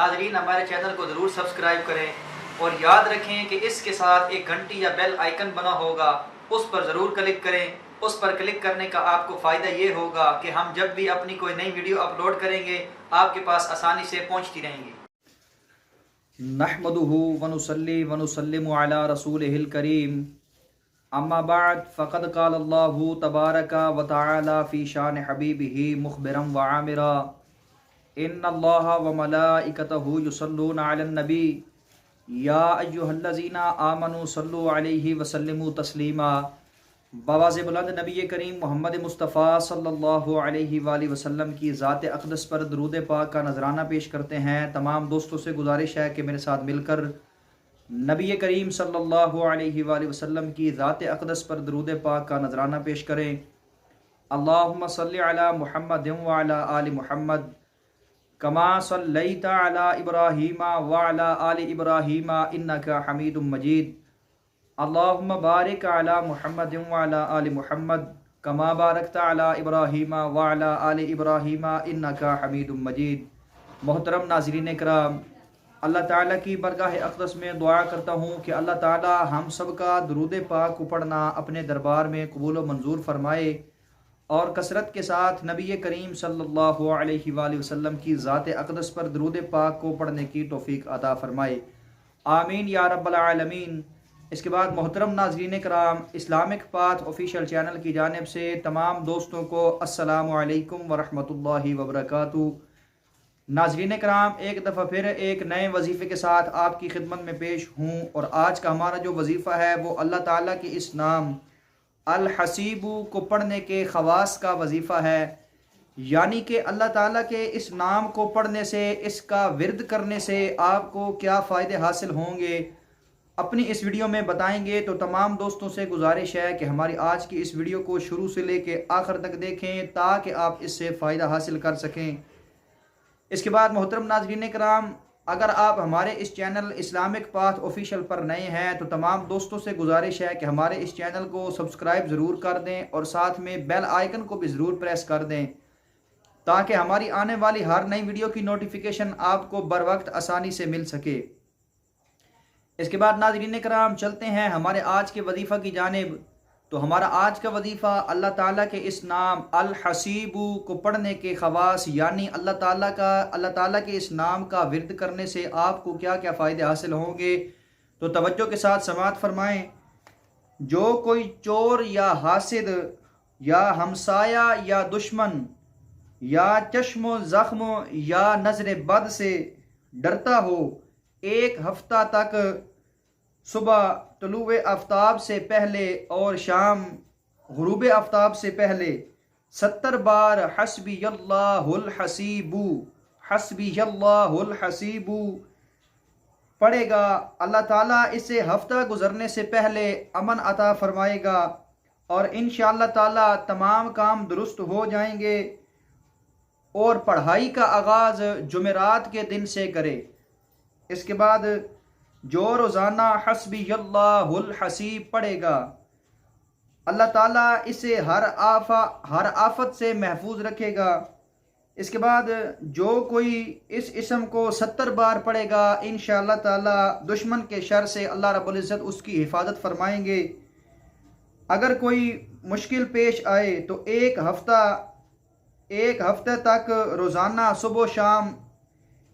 ناظرین ہمارے چینل کو ضرور سبسکرائب کریں اور یاد رکھیں کہ اس کے ساتھ ایک گھنٹی یا بیل آئیکن بنا ہوگا، اس پر ضرور کلک کریں۔ اس پر کلک کرنے کا آپ کو فائدہ یہ ہوگا کہ ہم جب بھی اپنی کوئی نئی ویڈیو اپلوڈ کریں گے آپ کے پاس آسانی سے پہنچتی رہیں گی۔ نحمده ونصلي ونسلم على رسوله الكريم اما بعد فقد قال الله تبارك وتعالى في شان حبيبه مخبرا وعامرا ان الله وملائكته يصلون على النبي يا ايها الذين آمنوا صلوا عليه وسلموا تسليما۔ بآواز بلند نبی کریم محمد مصطفیٰ صلی اللہ علیہ وآلہ وسلم کی ذات اقدس پر درود پاک کا نذرانہ پیش کرتے ہیں۔ تمام دوستوں سے گزارش ہے کہ میرے ساتھ مل کر نبی کریم صلی اللہ علیہ وآلہ وسلم کی ذات اقدس پر درود پاک کا نذرانہ پیش کریں۔ اللہم صلی علی محمد وعلی آل محمد کما صلیت علی ابراہیم وعلی آل ابراہیم انک حمید مجید۔ اللہم بارک علی محمد وعلی آل محمد کما بارکت علی ابراہیم وعلی آل ابراہیم انک حمید مجید۔ محترم ناظرین کرام، اللہ تعالیٰ کی برگاہ اقدس میں دعا کرتا ہوں کہ اللہ تعالیٰ ہم سب کا درود پاک کو پڑھنا اپنے دربار میں قبول و منظور فرمائے اور کثرت کے ساتھ نبی کریم صلی اللہ علیہ وآلہ وسلم کی ذات اقدس پر درود پاک کو پڑھنے کی توفیق عطا فرمائے، آمین یا رب العالمین۔ اس کے بعد محترم ناظرین کرام، اسلامک پاتھ آفیشیل چینل کی جانب سے تمام دوستوں کو السلام علیکم ورحمۃ اللہ وبرکاتہ۔ ناظرین کرام، ایک دفعہ پھر ایک نئے وظیفے کے ساتھ آپ کی خدمت میں پیش ہوں، اور آج کا ہمارا جو وظیفہ ہے وہ اللہ تعالیٰ کے اس نام الحسیب کو پڑھنے کے خواص کا وظیفہ ہے، یعنی کہ اللہ تعالیٰ کے اس نام کو پڑھنے سے، اس کا ورد کرنے سے آپ کو کیا فائدے حاصل ہوں گے اپنی اس ویڈیو میں بتائیں گے۔ تو تمام دوستوں سے گزارش ہے کہ ہماری آج کی اس ویڈیو کو شروع سے لے کے آخر تک دیکھیں تاکہ آپ اس سے فائدہ حاصل کر سکیں۔ اس کے بعد محترم ناظرین کرام، اگر آپ ہمارے اس چینل اسلامک پاتھ آفیشیل پر نئے ہیں تو تمام دوستوں سے گزارش ہے کہ ہمارے اس چینل کو سبسکرائب ضرور کر دیں اور ساتھ میں بیل آئیکن کو بھی ضرور پریس کر دیں تاکہ ہماری آنے والی ہر نئی ویڈیو کی نوٹیفیکیشن آپ کو بر وقت آسانی سے مل سکے۔ اس کے بعد ناظرین کرام چلتے ہیں ہمارے آج کے وظیفہ کی جانب۔ تو ہمارا آج کا وظیفہ اللہ تعالیٰ کے اس نام الحسیب کو پڑھنے کے خواص، یعنی اللہ تعالیٰ کے اس نام کا ورد کرنے سے آپ کو کیا کیا فائدے حاصل ہوں گے، تو توجہ کے ساتھ سماعت فرمائیں۔ جو کوئی چور یا حاسد یا ہمسایہ یا دشمن یا چشم و زخم یا نظر بد سے ڈرتا ہو، ایک ہفتہ تک صبح طلوع آفتاب سے پہلے اور شام غروب آفتاب سے پہلے 70 بار حسبی اللہ الحسیب حسبی اللہ الحسیب پڑھے گا، اللہ تعالیٰ اسے ہفتہ گزرنے سے پہلے امن عطا فرمائے گا اور انشاءاللہ تعالیٰ تمام کام درست ہو جائیں گے۔ اور پڑھائی کا آغاز جمعرات کے دن سے کرے۔ اس کے بعد جو روزانہ حسبی اللہ الحسیب پڑھے گا، اللہ تعالیٰ اسے ہر آفت سے محفوظ رکھے گا۔ اس کے بعد جو کوئی اس اسم کو 70 بار پڑھے گا، انشاءاللہ تعالیٰ دشمن کے شر سے اللہ رب العزت اس کی حفاظت فرمائیں گے۔ اگر کوئی مشکل پیش آئے تو ایک ہفتہ تک روزانہ صبح و شام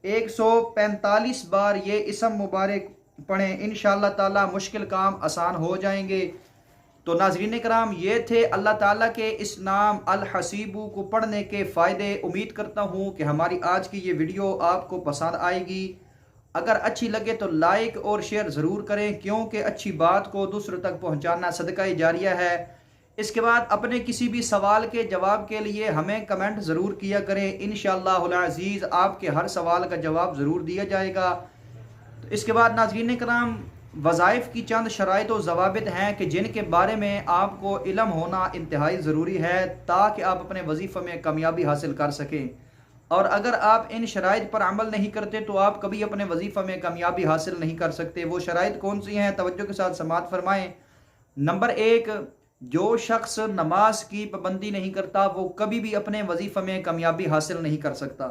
145 بار یہ اسم مبارک پڑھیں، انشاءاللہ تعالی مشکل کام آسان ہو جائیں گے۔ تو ناظرین کرام، یہ تھے اللہ تعالیٰ کے اس نام الحسیب کو پڑھنے کے فائدے۔ امید کرتا ہوں کہ ہماری آج کی یہ ویڈیو آپ کو پسند آئے گی۔ اگر اچھی لگے تو لائک اور شیئر ضرور کریں، کیونکہ اچھی بات کو دوسروں تک پہنچانا صدقہ جاریہ ہے۔ اس کے بعد اپنے کسی بھی سوال کے جواب کے لیے ہمیں کمنٹ ضرور کیا کریں، انشاءاللہ العزیز آپ کے ہر سوال کا جواب ضرور دیا جائے گا۔ تو اس کے بعد ناظرین کرام، وظائف کی چند شرائط و ضوابط ہیں کہ جن کے بارے میں آپ کو علم ہونا انتہائی ضروری ہے تاکہ آپ اپنے وظیفے میں کامیابی حاصل کر سکیں، اور اگر آپ ان شرائط پر عمل نہیں کرتے تو آپ کبھی اپنے وظیفہ میں کامیابی حاصل نہیں کر سکتے۔ وہ شرائط کون سی ہیں؟ توجہ کے ساتھ سماعت فرمائیں۔ نمبر 1، جو شخص نماز کی پابندی نہیں کرتا وہ کبھی بھی اپنے وظیفہ میں کامیابی حاصل نہیں کر سکتا۔